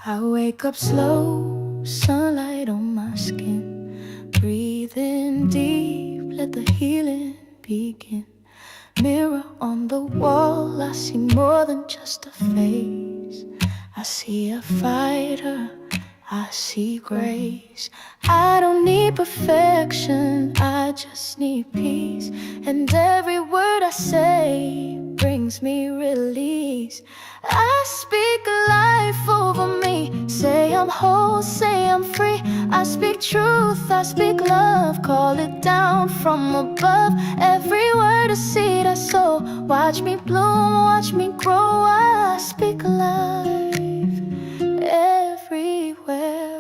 I wake up slow, sunlight on my skin. Breathe in deep, let the healing begin. Mirror on the wall, I see more than just a face. I see a fighter, I see grace. I don't need perfection, I just need peace. And every word I say brings me release. I speak life over me, say I'm whole, say I'm free. I speak truth, I speak love, call it down from above. Every word a seed I sow, watch me bloom, watch me grow. I speak life everywhere